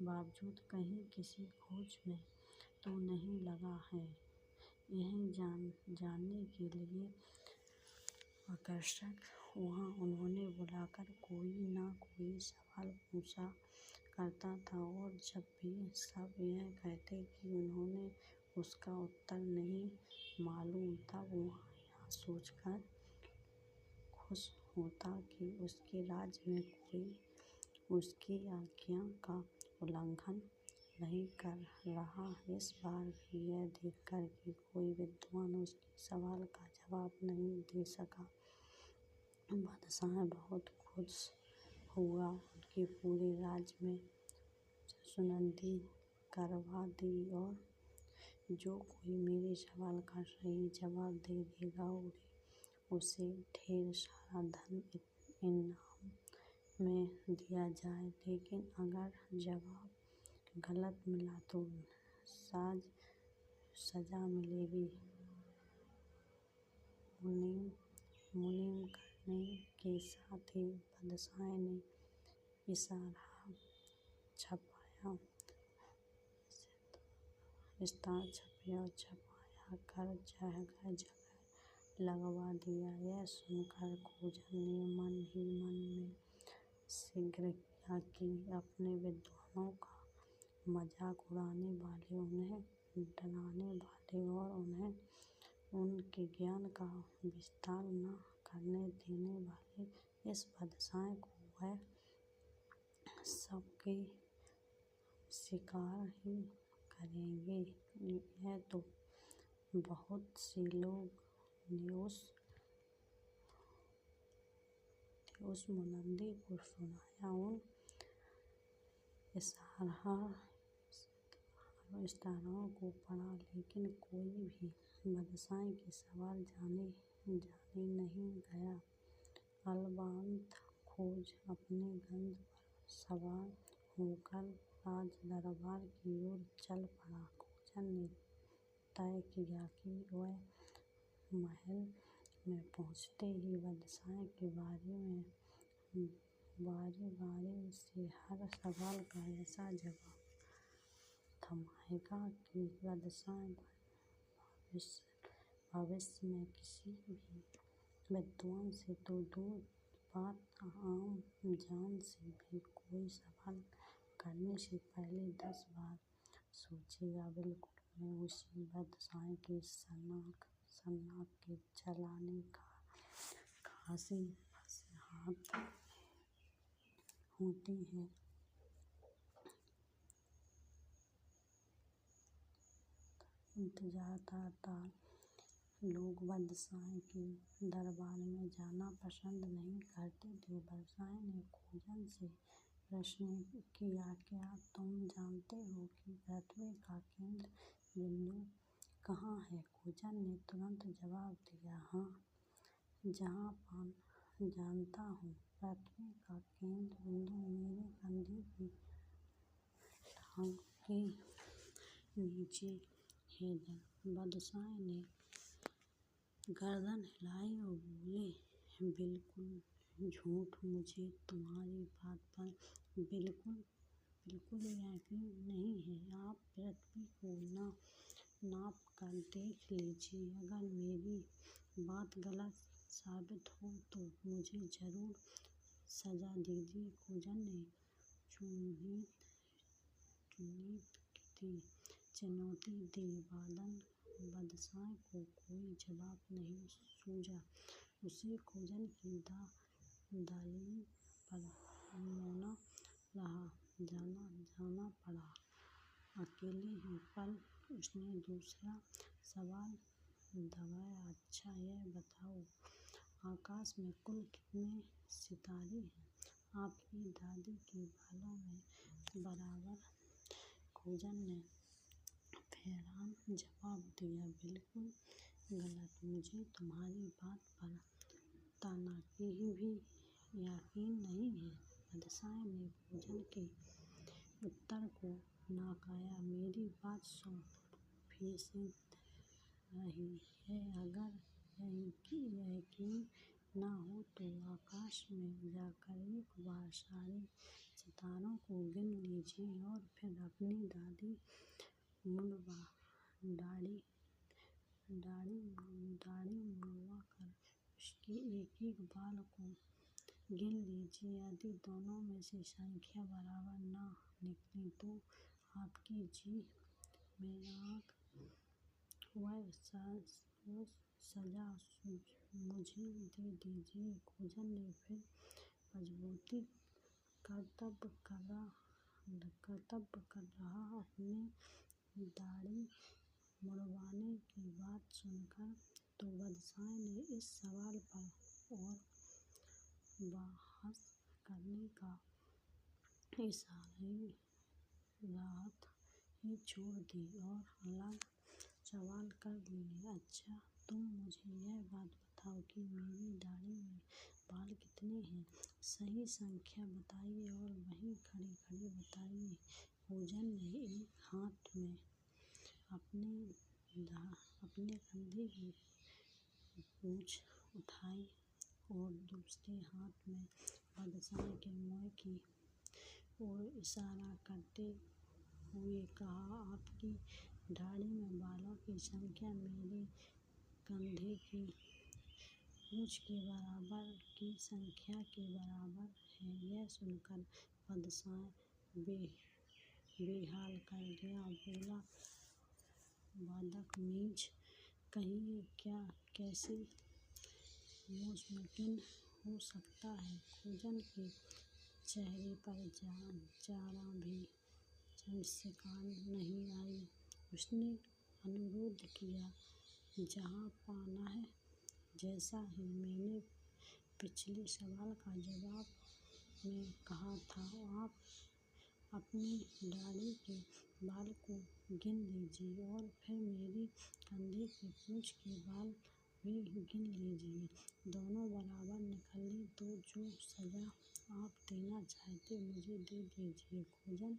बावजूद कहीं किसी खोज में तो नहीं लगा है। यही जानने के लिए आकर्षक वहाँ उन्हें बुलाकर कोई न कोई सवाल पूछा करता था। और जब भी सब यह कहते कि उन्हें उसका उत्तर नहीं मालूम, तब वह यह सोचकर खुश होता कि उसके राज्य में कोई उसकी आज्ञा का उल्लंघन नहीं कर रहा। इस बार भी यह देखकर कि कोई विद्वान उसके सवाल का जवाब नहीं दे सका, बादशाह बहुत खुश हुआ। उनके पूरे राज्य में सुनंदी करवा दी और जो कोई मेरे सवाल का सही जवाब दे देगा उसे ढेर सारा धन इनाम में दिया जाए। लेकिन अगर जवाब गलत मिला तो सजा मिलेगी। मुनीम करने के साथ ही बादशाह ने इश्तार छपाया कर जगह जगह लगवा दिया। यह सुनकर खोजन ने मन ही मन में शीघ्र किया कि अपने विद्वानों का मजाक उड़ाने वाले, उन्हें डराने वाले और उन्हें उनके ज्ञान का विस्तार न करने देने वाले इस बादशाह को वह सबके शिकार ही करेंगे। यह तो बहुत से लोग ने उस मुनद्दी को सुनाया, उन इशारों को पढ़ा, लेकिन कोई भी बादशाह के सवाल जाने नहीं गया। अलबत्त खोज अपने गंध पर सवार होकर राज दरबार की ओर चल पड़ा। खोजन ने तय किया कि वह महल में पहुँचते ही बादशाह के बारे में बारी से हर सवाल का ऐसा जवाब थमाएगा कि बादशाह भविष्य में किसी भी विद्वान से तो दूर बात आम जान से भी कोई सवाल करने से पहले 10 बार सोचेगा। बिल्कुल मैं उसी बादशाह की सनक के चलाने का खासी हाथ होती है। इंतजार था। लोग बादशाह के दरबार में जाना पसंद नहीं करते थे। बादशाह ने खोजन से प्रश्न किया, क्या तुम जानते हो कि पृथ्वी का केंद्र बिंदु कहाँ है? खोजन ने तुरंत जवाब दिया, हाँ जहाँपन, जानता हूँ। पृथ्वी का केंद्र बिंदु मेरे कंधे की टांग के नीचे है। बादशाह ने गर्दन हिलाई और बोले, बिल्कुल झूठ, मुझे तुम्हारी बात पर बिल्कुल यकीन नहीं है। आप पृथ्वी को नाप कर देख लीजिए। अगर मेरी बात गलत साबित हो तो मुझे जरूर सजा दीजिए। खोजन ने चुनौती दी। बादशाह को कोई जवाब नहीं सूझा। उसे खोजन की दलील पर मौन जाना पड़ा। अकेले ही पल उसने दूसरा सवाल दबाया, अच्छा यह बताओ, आकाश में कुल कितने सितारे हैं? आपकी दादी के बालों में बराबर। खोजन ने हैरान जवाब दिया, बिल्कुल गलत, मुझे तुम्हारी बात पर तनिक भी यकीन नहीं है। बादशाह ने खोजन के उत्तर को नकारा, मेरी बात 100% रही है। अगर यकीन न हो तो आकाश में जाकर एक बार सारे सितारों को गिन लीजिए और फिर अपनी दाढ़ी मुड़वा कर उसके एक-एक बाल को गिन लीजिए। यदि दोनों में से संख्या बराबर न निकली तो आपकी जीभ में आग। वह सजा मुझे दे दीजिए। खोजन ने फिर मजबूती कर्तव्य कर रहा। अपनी दाढ़ी मुड़वाने की बात सुनकर तो बादशाह ने इस सवाल पर और बहस करने का राहत ही छोड़ दी और अलग सवाल कर लिए, अच्छा तुम मुझे यह बात बताओ कि मेरी दाढ़ी में बाल कितने हैं? सही संख्या बताइए और वहीं खड़े बताइए। खोजन ने एक हाथ में अपने कंधे की पूंछ उठाई और दूसरे हाथ में बादशाह के मुंह की ओर इशारा करते हुए कहा, आपकी दाढ़ी में बालों की संख्या मेरे कंधे की पूंछ के बराबर की संख्या के बराबर है। यह सुनकर बादशाह बेहाल कर गया। बोला, बदतमीज कहीं, क्या कैसे मुमकिन हो सकता है? खोजन के चेहरे पर जरा भी मुस्कान नहीं आई। उसने अनुरोध किया, जहाँ पाना है। जैसा ही मैंने पिछले सवाल का जवाब में कहा था, आप अपनी दाढ़ी के बाल को गिन लीजिए और फिर मेरी कंधे की पूंछ के बाल भी गिन लीजिए। दोनों बराबर निकले तो जो सजा आप देना चाहते मुझे दे दीजिए। खोजन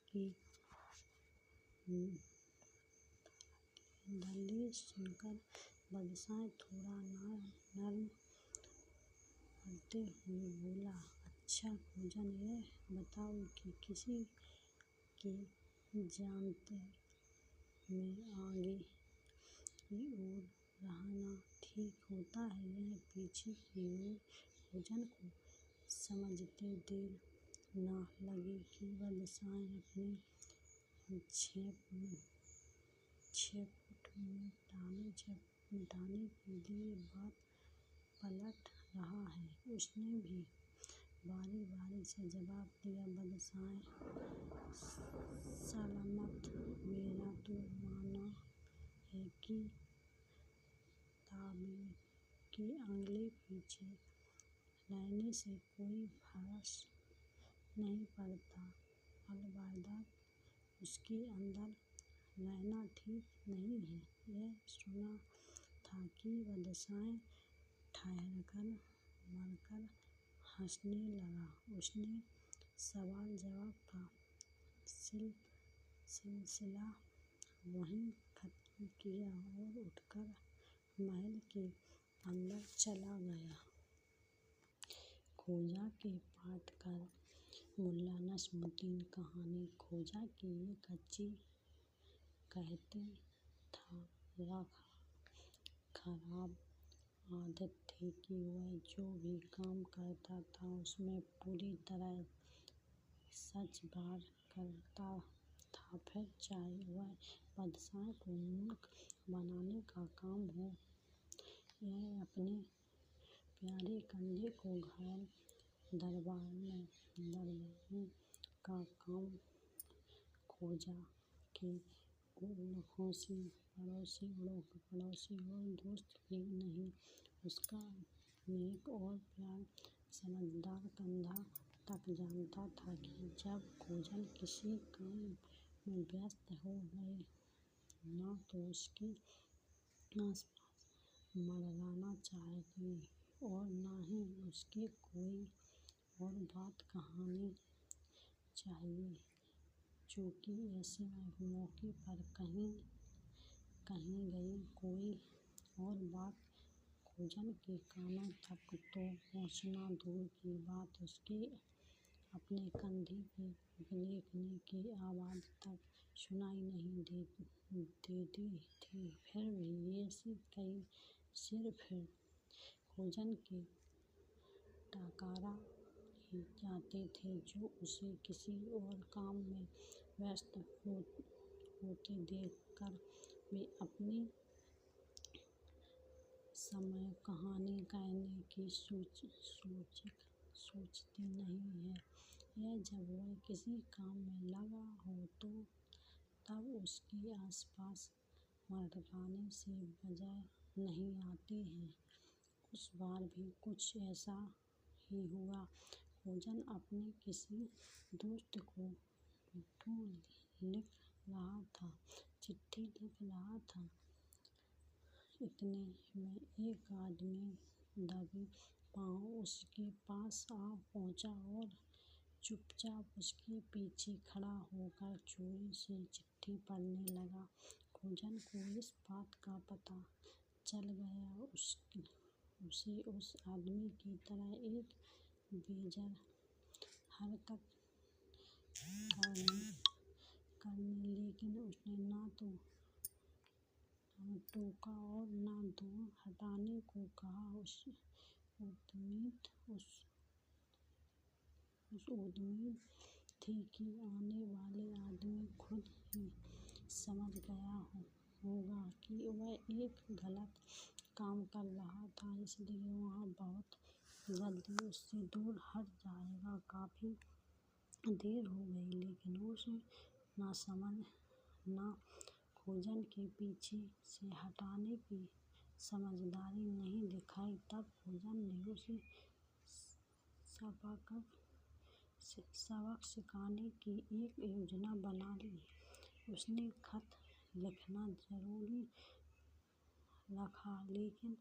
की दलील सुनकर बादशाह थोड़ा नर्म करते हुए बोला, अच्छा खोजन, यह बताओ कि किसी के जानते में आगे की ओर रहना ठीक होता है या पीछे की ओर? खोजन को समझते देर न लगी कि बादशाह अपने मिटाने के लिए बात पलट रहा है। उसने भी बारी बारी से जवाब दिया, बादशाह सलामत, मेरा तो मानना है कि ताबीज़ के आगे पीछे रहने से कोई फर्क नहीं पड़ता। अलबत्ता उसके अंदर रहना ठीक नहीं है। यह सुना था कि बादशाह ठहरकर मरकर हंसने लगा। उसने सवाल जवाब का सिलसिला वहीं खत्म किया और उठकर महल के अंदर चला गया। खोजा के पाठ कर मुल्ला नस्मुद्दीन कहानी। खोजा की एक अच्छी कहते था खराब आदत थी कि वह जो भी काम करता था उसमें पूरी तरह सच बात करता था, फिर चाहे वह बादशाह को मूर्ख बनाने का काम हो या अपने प्यारे कंधे को घायल दबाने का काम। खोजा के पड़ोसी और दोस्त ही नहीं, उसका नेक और प्यारा समझदार कंधा तक जानता था कि जब खोजन किसी काम में व्यस्त हो गए, न तो उसके आसपास मंडराना चाहिए और न ही उसे कोई और बात कहनी चाहिए, चूँकि ऐसे मौके पर कही गई कोई और बात खोजन के कानों तक तो पहुँचना दूर की बात, उसके अपने कंधे के पिघलने की आवाज़ तक सुनाई नहीं देती थी। फिर भी ये कई सिर फिर खोजन के टकरा ही जाते थे, जो उसे किसी और काम में व्यस्त होते देखकर वे अपनी समय कहानी कहने की सोचती नहीं है, या जब वह किसी काम में लगा हो तो तब उसके आसपास मंडराने से बाज़ नहीं आती है। उस बार भी कुछ ऐसा ही हुआ। खोजन अपने किसी दोस्त को चिट्ठी लिख रहा था। इतने में एक आदमी दबे पांव उसके पास आ पहुंचा और चुपचाप उसके पीछे खड़ा होकर चोरी से चिट्ठी पढ़ने लगा। खोजन को इस बात का पता चल गया। उसे उस आदमी की तरह एक बेजर हरकत करने लेकिन उसने न तो टोका और न दूर हटने को कहा। उम्मीद थी कि आने वाला आदमी खुद ही समझ गया होगा कि वह एक गलत काम कर रहा था, इसलिए वह बहुत जल्दी उससे दूर हट जाएगा। काफ़ी देर हो गई लेकिन उसे ना खोजन के पीछे से हटाने की समझदारी नहीं दिखाई। तब खोजन ने उसे सबक सिखाने की एक योजना बना ली। उसने खत लिखना जारी रखा लेकिन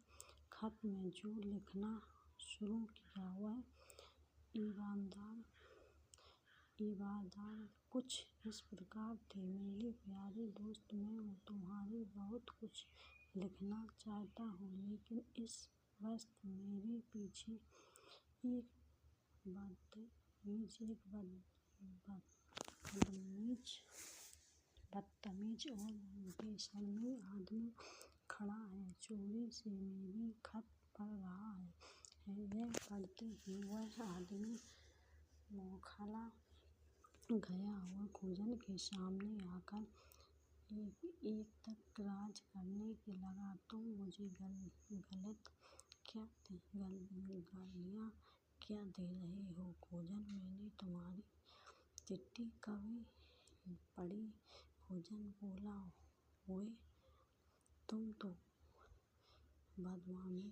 खत में जो लिखना शुरू किया वह इबादत कुछ इस प्रकार थे। मेरे प्यारे दोस्त, मैं तुम्हारे बहुत कुछ लिखना चाहता हूँ लेकिन इस वक्त मेरे पीछे एक बदतमीज और बेशर्मी आदमी खड़ा है। चोरी से मेरी खत पढ़ रहा है। यह पढ़ते ही वह आदमी बौखला गया और खोजन के सामने आकर एतराज करने लगा। तुम मुझे गालियाँ क्या दे रहे हो खोजन? मैंने तुम्हारी चिट्ठी कभी पढ़ी? खोजन बोला, ओए तुम तो बदमाशी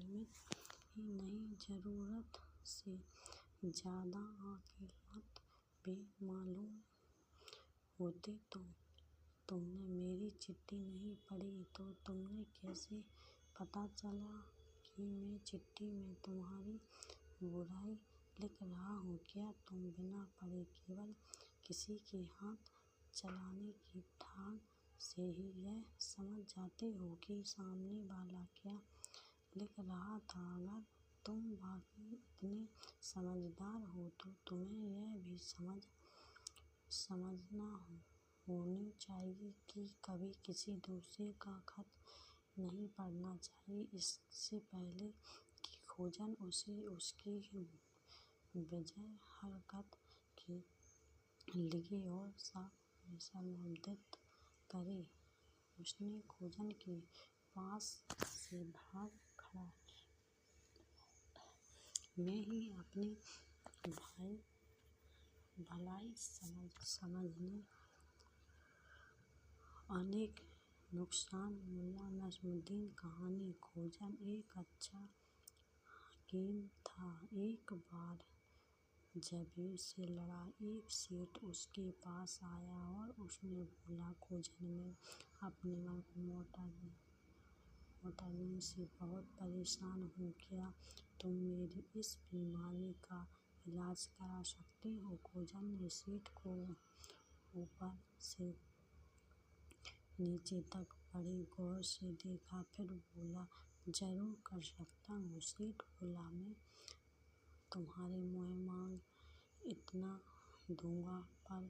में ही नहीं, ज़रूरत से ज़्यादा अक्लमंद भी मालूम होते। तुमने मेरी चिट्ठी नहीं पढ़ी तो तुम्हें कैसे पता चला कि मैं चिट्ठी में तुम्हारी बुराई लिख रहा हूँ? क्या तुम बिना पढ़े केवल किसी के हाथ चलाने की ठान से ही यह समझ जाते हो कि सामने वाला क्या लिख रहा था? अगर तुम वाकई इतने समझदार हो तो तुम्हें यह भी समझना होनी चाहिए कि कभी किसी दूसरे का खत नहीं पढ़ना चाहिए। इससे पहले कि खोजन उसे उसकी बेजाय हरकत के लिए और संबोधित करे, उसने खोजन के पास से भाग खड़ा। मैं ही अपनी भलाई समझने अनेक नुकसान। मुल्ला नसरुद्दीन कहानी। खोजन एक अच्छा हकीम था। एक बार जबीर से लड़ा। एक सेठ उसके पास आया और उसने बोला, खोजन, मैं अपने मोटापे से बहुत परेशान हूँ। क्या तुम मेरी इस बीमारी का इलाज करा सकते हो? खोजन ने सेठ को ऊपर से नीचे तक बड़े गौर से देखा, फिर बोला, जरूर कर सकता हूँ। सेठ बोला, मैं तुम्हारे मुँह मांग इतना दूंगा, पर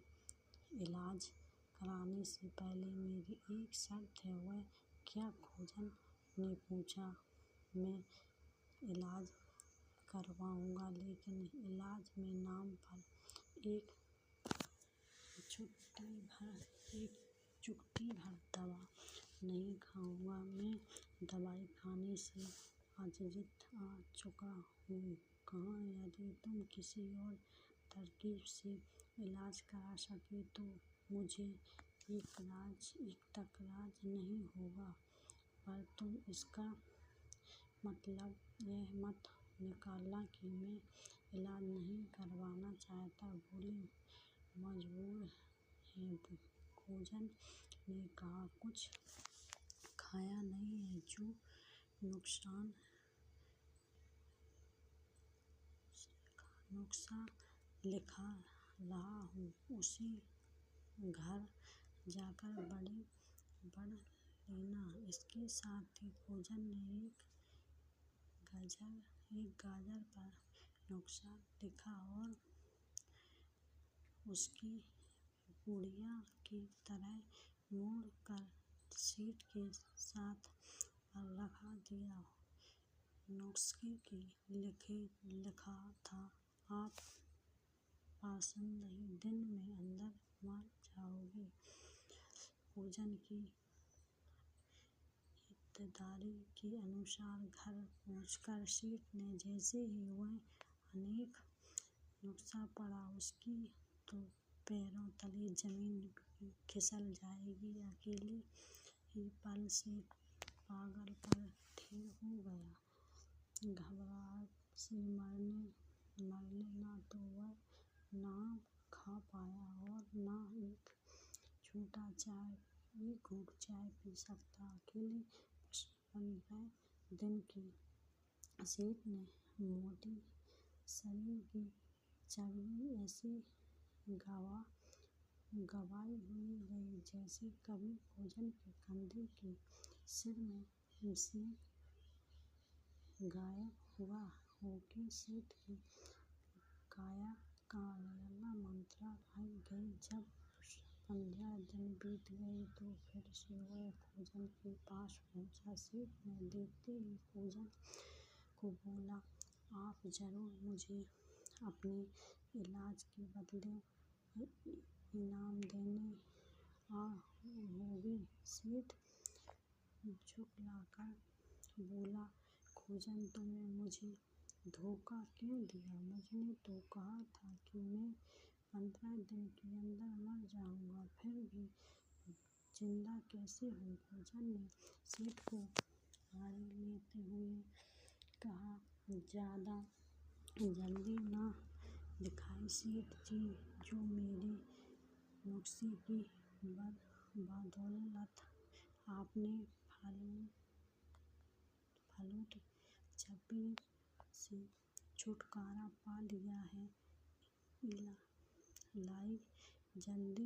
इलाज कराने से पहले मेरी एक शर्त है। वह क्या? खोजन ने पूछा। मैं इलाज करवाऊंगा लेकिन इलाज में नाम पर एक चुटकी भर दवा नहीं खाऊंगा। मैं दवाई खाने से आजिज़ आ चुका हूँ। कहा, यदि तुम किसी और तरकीब से इलाज करा सके तो मुझे इतराज नहीं होगा, पर तुम इसका मतलब यह मत निकालना कि मैं इलाज नहीं करवाना चाहता। बोले, मजबूर हैं। खोजन ने कहा, कुछ खाया नहीं है। जो नुस्खा लिखा रहा हूँ उसे घर जाकर पढ़ लेना। इसके साथ ही खोजन ने एक गाजर पर नुस्खा लिखा और उसकी गुड़िया की तरह मोड़ कर सेठ के हाथ पर रख दिया। नुस्खे में लिखा था, आप 15 दिन में अंदर मर जाओगे। खोजन की रिश्तेदारी के अनुसार घर पहुंचकर सेठ ने जैसे ही वह अनेक नुस्खा पढ़ा उसकी तो पैरों तले जमीन खिसक जाएगी। अकेले ही पल सेठ पागल पर ठिर हो गया। घबराहट से मरने ना तो वह नाम खा पाया और ना एक घूंट चाय पी सकता। अकेले 15 दिन की सेठ ने मोटी शरीर की चर्बी ऐसी गवाई हुई गई जैसे कभी भोजन के कंधे के सिर में से गायब हुआ हो कि सेठ की काया का मंत्रा रह गई। जब 15 दिन बीत गए तो फिर से वह खोजन के पास पहुंचा। सेठ ने देखते ही खोजन को बोला, आप जरूर मुझे अपने इलाज के बदले इनाम देने होगे। सेठ झुकलाकर बोला, खोजन तुमने मुझे धोखा क्यों दिया? मुझने तो कहा था कि मैं 15 दिन के अंदर मर जाऊंगा, फिर भी जिंदा कैसे हूँ? खोजन ने सेठ को आड़े लेते हुए कहा, ज्यादा जल्दी ना दिखाइए सेठ जी, जो मेरे नुस्खे की बदौलत आपने फालतू चर्बी से छुटकारा पा लिया है, इलाज जल्दी